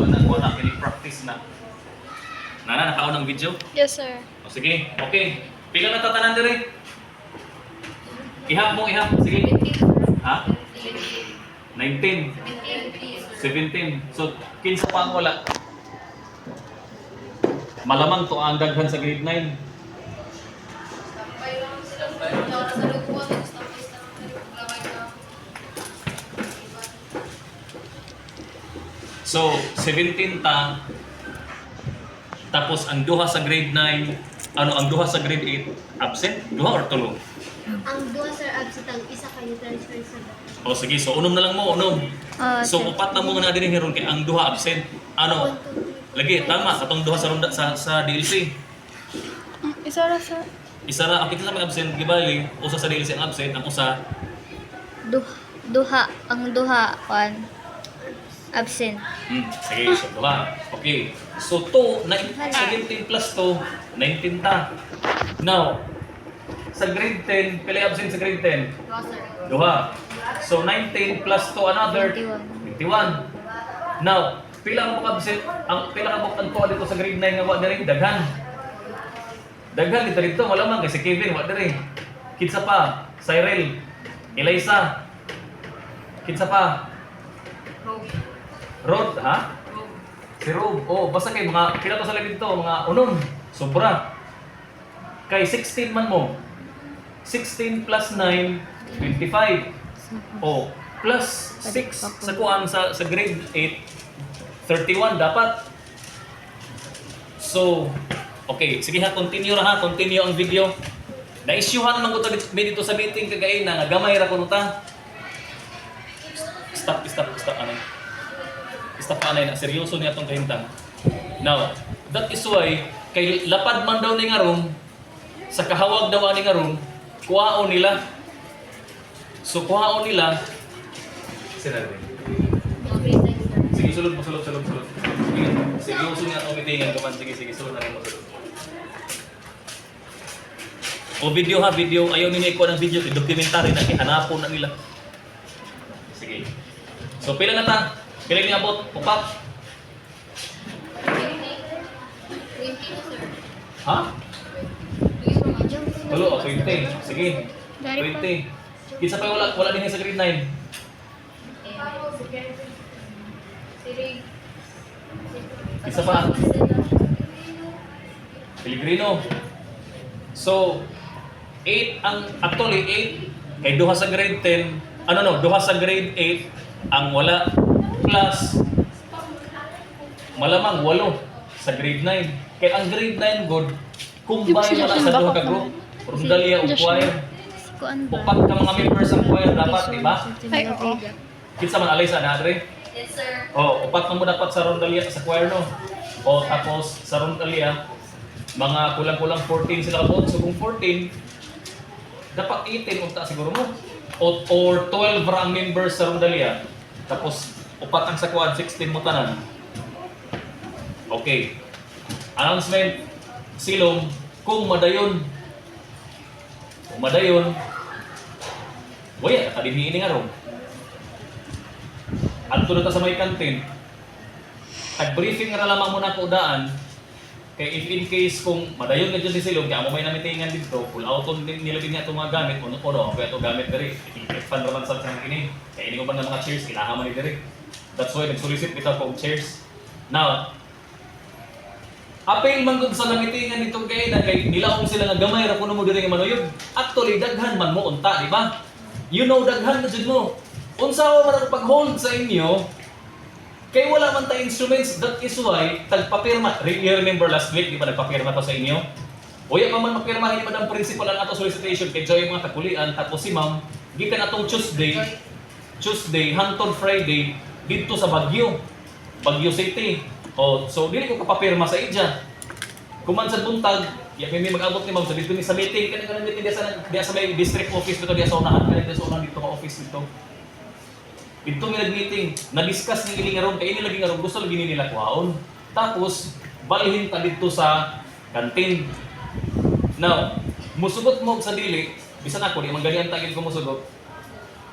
na ko na practice na. Nana nakaon ang video? Yes, sir. O sige, okay. Pila na tatanan dire? Ihap mo, ihap. Sige. Ha? 19. 17. So, kinsa pa ang wala? Malamang to ang daghan sa grade 9. So, 17 ta. Tapos ang duha sa grade 9, ang duha sa grade 8, absent? Duha or tulo? Ang duha sir absent ang isa kayo transfer sa O sige, so unom na lang mo, unom. So upat na mo na din hiron kay ang duha absent. Ano? Lagi, tama, katong duha sa ronda sa DLC. Isa ra, sir. Isa ra, ang kita may absent, gibali, usa sa DLC ang absent, ang usa. Duha, ang duha, absent. Sige, so duha. Okay. So 2, 17 plus 2, 19 ta. Now, sa grade 10, pila absent sa grade 10? Duha. So 19 plus 2 another 21. Now, pila ang absent, ang pila ka buktan ko dito sa grade 9 nga wa diri daghan. Daghan dito malamang kay si Kevin wa diri. Kinsa pa? Cyril, Eliza. Kinsa pa? Rod, ha? Si Rob. Oh, basta kay mga pila to sa labing to, mga unom. Sobra. Kay 16 man mo. 16 plus 9, 25. Oh, plus 6 sa kuan sa grade 8, 31 dapat. So, okay, sige ha, continue ang video. Na-issuehan man ko dito sa meeting kagay na nga gamay ra kuno ta. Stop anay. Stop anay na seryoso niya tong kahimtang. Now, that is why kay lapad man daw ni nga room sa kahawag daw ani nga room, kuhaon nila. So kuhaon nila sinabi. Sige, sulod. Sige, seryoso niya itong meetingan kaman. Sige, sulod na rin mo sulod. O video ha, video. Ayaw ninyo ikuha ng video. Dokumentary na, ihanapon na nila. Sige. So pila na ta? Pila niya abot? Upat? Ha? Tulo, 20. Sige. 20. Kinsa pa wala din sa grade 9? Isa pa. Pellegrino. So, 8 ang actually 8 kay duha sa grade 10. Duha sa grade 8 ang wala plus malamang 8 sa grade 9. Kay ang grade 9 good kumbay wala sa duha ka group. Rondalia o choir. Upat ka mga members ang choir dapat, di ba? Ay, oo. Kinsa man alay sa Andre? Yes sir. Oh, upat mo dapat sa Rondalia sa choir no. O tapos sa Rondalia mga kulang-kulang 14 sila kabot. So kung 14 dapat 18 unta siguro mo. Or 12 ra ang members sa Rondalia. Tapos upat ang sa quad 16 mo tanan. Okay. Announcement silong kung madayon. Waya, kadimiin nga ron. Adto na ta sa may kantin. Tag-briefing ra lamang muna ko daan. Kay if in case kung madayon na dyan si Silong, kaya mo may namitingan dito, pull outon nila din niya itong mga gamit, kung kaya ito gamit diri. I-fan naman sa mga kini. Kaya ini ko ba ng mga chairs, kailangan man ni diri. That's why nag-solicit kita kong chairs. Now, apel man gud sa namitingan nitong kay na kay nilaong sila nga gamay ra kuno mo diri nga manuyod. Actually daghan man mo unta, di ba? You know daghan na jud mo. Unsa man ako pag-hold sa inyo kay wala man ta instruments, that is why tagpapirma. You remember last week di ba nagpapirma ko sa inyo? Uya pa man mapirma ni Madam Principal ang ato solicitation kay Joy mga kapulian tapos si Ma'am gikan atong Tuesday hangtod Friday dito sa Baguio City. Oh, so dili ko kapapirma sa ija. Kuman sa buntag, may mag-abot ni Ma'am sa dito ni sa meeting kanang meeting dia sa may district office dito dia sa unahan kanang sa unahan dito ka office dito. Dito may nag-meeting, na-discuss ni ili nga ron, kaya ini lagi nga ron, gusto lagi nila kuhaon. Tapos, balhin ta dito sa kantin. Now, musugot mo sa dili, bisan ako, di manggalian tagil ko musugot.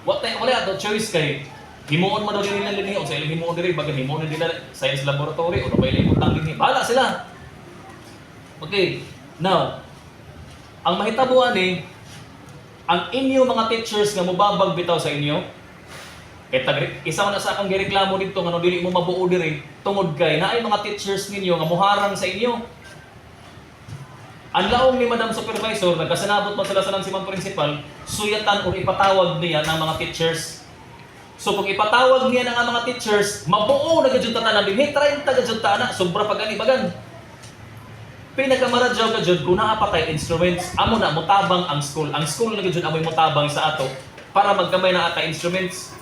Wala ato choice kay, Himuon man daw din nila lini o sa ilang himuon diri baga himuon nila science laboratory o may limutang dinhi. Bahala sila. Okay. Now, ang mahitabuan ni ang inyo mga teachers nga mobabag bitaw sa inyo kay isa man na sa akong gireklamo dito nga no dili mo mabuo diri tungod kay naay mga teachers ninyo nga muharang sa inyo. Ang laong ni Madam Supervisor, nagkasanabot man sila sa si Ma'am Principal, suyatan o ipatawag niya ng mga teachers. So kung ipatawag niya ng mga teachers, mabuo na gadyod tatanan din. 30 gadyod na, sobra pa gani bagan. Pinagamaradyaw gadyod kung naapatay instruments, amo na mutabang ang school. Ang school na gadyod amoy mutabang sa ato para magkamay na ata instruments.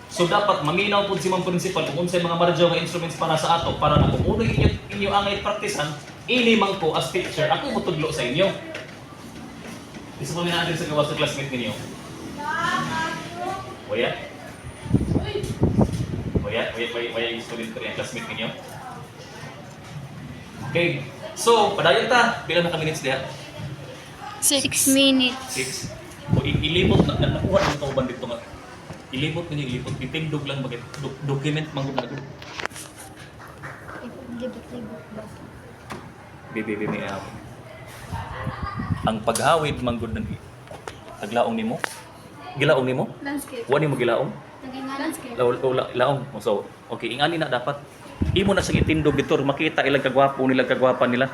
So dapat maminaw po si Ma'am Principal kung unsay mga maradyaw nga instruments para sa ato para na kung uno inyo angay praktisan, inimang ko as teacher, ako mutudlo sa inyo. Isa pa minaadin sa gawas sa classmate ninyo. Waya? Waya yung student ko yung classmate ninyo. Okay. So, padayon ta. Pila na ka minutes diha? 6 minutes. 6. O ilimot na nakuha ng tao bandit nga. Ilimot ninyo ilipot. Itindog lang bakit document manggod na gud. Libot-libot ba? Bibi may ang paghawid manggod ng taglaong nimo. Gilaong nimo? Landscape. Wani mo gilaong? Naging landscape. Laong. So, okay, ingani na dapat. Imo na sing itindog dito, makita ilang kagwapo nila, kagwapan nila.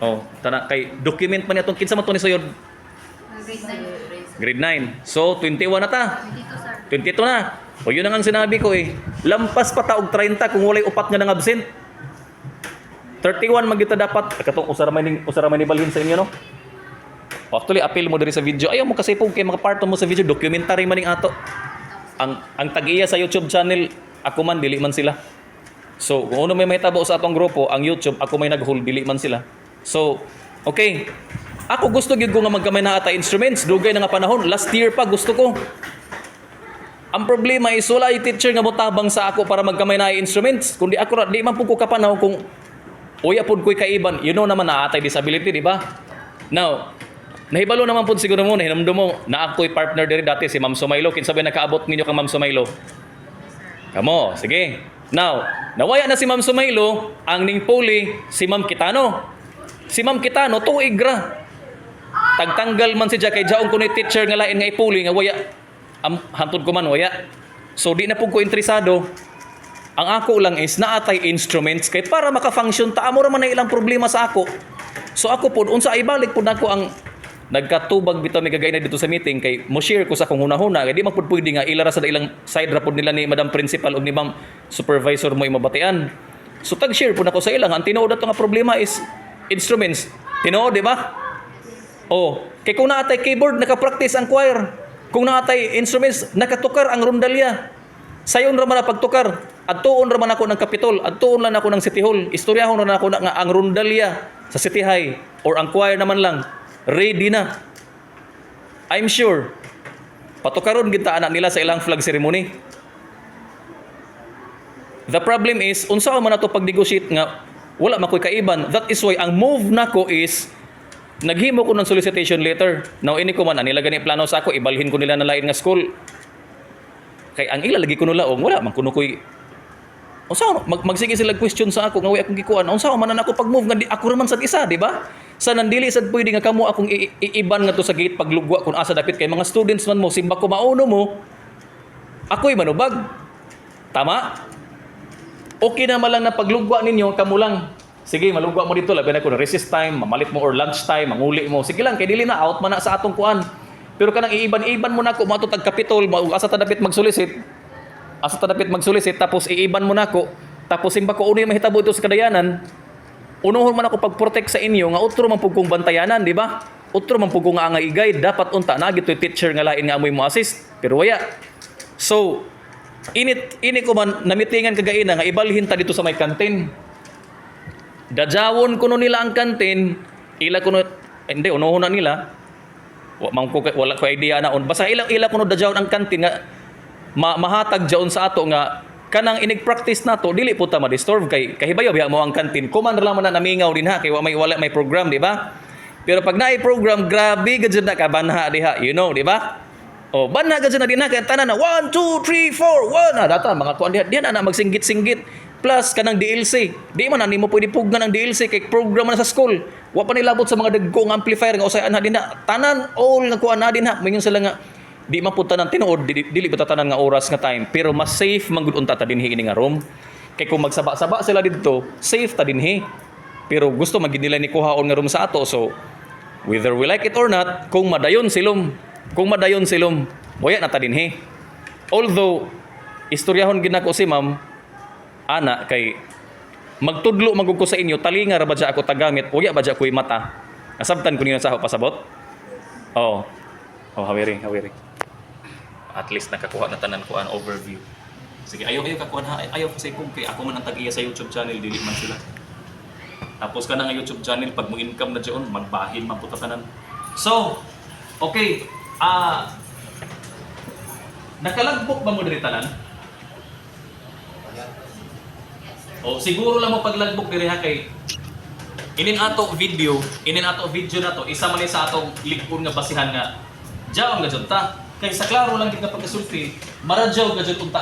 Oh, tana kay document man atong kinsa man to ni suyod? Grade 9. So, 21 na ta. 22 na. O yun ang sinabi ko eh. Lampas pa ta og 30 kung walay upat nga nang absent. 31 magita dapat. Katong usara man ni balhin sa inyo no. Actually, appeal mo diri sa video. Ayaw mo kasi po kay mga part mo sa video, documentary man ning ato. Ang tag-iya sa YouTube channel, ako man dili man sila. So, kung ano may mahitabo sa atong grupo, ang YouTube, ako may nag-hold, dili man sila. So, okay. Ako gusto gyud ko nga magkamay na ata instruments, dugay na nga panahon. Last year pa gusto ko. Ang problema is wala yung teacher nga motabang sa ako para magkamay na instruments. Kundi ako di man pud ko kapanahon kung uya pud ko'y kaiban. You know naman na atay disability, di ba? Now, nahibalo naman po siguro mo, nahinamdo mo, na ako'y partner diri dati, si Ma'am Sumaylo. Kinsabi nakaabot ninyo kang Ma'am Sumaylo? Kamo, sige. Now, nawaya na si Ma'am Sumaylo, ang ning puli, si Ma'am Kitano. Si Ma'am Kitano, tuig ra. Tagtanggal man si kay jaong kuno'y teacher nga lain nga ipuli, nga waya. Hantod ko man, waya. So, di na po ko interesado. Ang ako lang is, naatay instruments, kay para maka-function, taamo raman na ilang problema sa ako. So, ako po, unsa ibalik po na ako ang nagkatubag bitaw may gagay na dito sa meeting kay mo share ko sa kung hunahuna kay di man pud pwede nga ilara sa ilang side ra pud nila ni Madam Principal ug ni Ma'am Supervisor mo imabatian. So tag share pud nako sa ilang ang tinuod ato nga problema is instruments. Tinuod di ba? Oh, kay kung naatay keyboard naka-practice ang choir. Kung naatay instruments nakatukar ang rondalya. Sayon ra man pagtukar. Adtuon ra man ako ng Kapitol, adtuon lang ako ng City Hall. Istoryahon ra ako nga ang rondalya sa City High or ang choir naman lang. Ready na. I'm sure. Patukaron kita anak nila sa ilang flag ceremony. The problem is, unsa man nato pag-negotiate nga wala makoy kaiban. That is why ang move nako is naghimo ko ng solicitation letter. Now ini ko man nila gani plano sa ako ibalhin ko nila na lain nga school. Kay ang ila lagi ko nulaong wala man kuno koy unsa magsige sila question sa ako nga way akong gikuan. Unsa man na ako pag-move nga di ako ra man sad isa, di ba? Sa nandili sad pwede nga kamo akong iiban nga to sa gate paglugwa kung asa dapit kay mga students man mo simba ko mauno mo ako'y manubag. Tama? Okay na malang na paglugwa ninyo kamo lang. Sige, malugwa mo dito labi na ko recess time, mamalit mo or lunch time, manguli mo. Sige lang kay dili na out man na sa atong kuan. Pero kanang iiban-iban mo nako mo tag Kapitol, asa ta dapit magsulisit. Asa ta dapit magsulisit tapos iiban mo nako. Tapos simba ko uno yung mahitabo ito sa kadayanan. Unuhon man ako pag-protect sa inyo nga utro man pug kong bantayanan, di ba? Utro man pug kong nga i-guide, dapat unta na gitoy teacher nga lain nga amoy mo assist. Pero waya. So, ini ko man namitingan kagaina nga ibalhin ta dito sa may kantin. Dajawon kuno nila ang kantin, ila kuno hindi unuhon na nila. Wala ko idea na on. Basta ila kuno dajawon ang kantin nga mahatag jaon sa ato nga kanang inig-practice nato dili po ta ma-disturb kay kahibayo biya mo ang kantin kuman ra man na namingaw din ha kay wala may program di ba pero pag naay program grabe gud na kabanha diha you know di ba Oh, bana ka dyan na din na, kaya tanan na, 1, 2, 3, 4, 1, data, mga kuan diyan na magsinggit-singgit, plus kanang DLC, di man, mo pwede pugnan ng DLC, kay program na sa school, wa pa nilabot sa mga dagkong amplifier, nga usayan na din na, tanan, all na kuan na din ha, mingon sila nga, di man punta ng tinuod, dili ba tanan nga oras nga time, pero mas safe, manggudunta ta dinhi ini nga room, kay kung magsaba-saba sila dito, safe ta dinhi, pero gusto magid nila ni kuhaon nga room sa ato, so, whether we like it or not, kung madayon silom, waya na ta dinhi. Although, istoryahon gid nako si ma'am, ana kay magtudlo magug ko sa inyo, talinga ra ba dya ako tagamit, uya ba dya ko'y mata. Nasabtan ko niyo sa ako pasabot? Oo. Oh, hawiri. At least nakakuha na tanan ko an overview. Sige, ayaw kakuha na, ayaw kasi kung kay ako man ang tag-iya sa YouTube channel, dili man sila. Tapos ka na nga YouTube channel, pag mo income na dyan, magbahin, maputatanan. So, okay. Nakalagbok ba mo diri tanan? O siguro lang mo paglagbok diri ha kay inin ato video na to, isa man ni sa atong ligpon nga basihan nga. Jaw nga jud ta. Kay sa klaro lang gid nga pagkasulti, maradyaw ka jud unta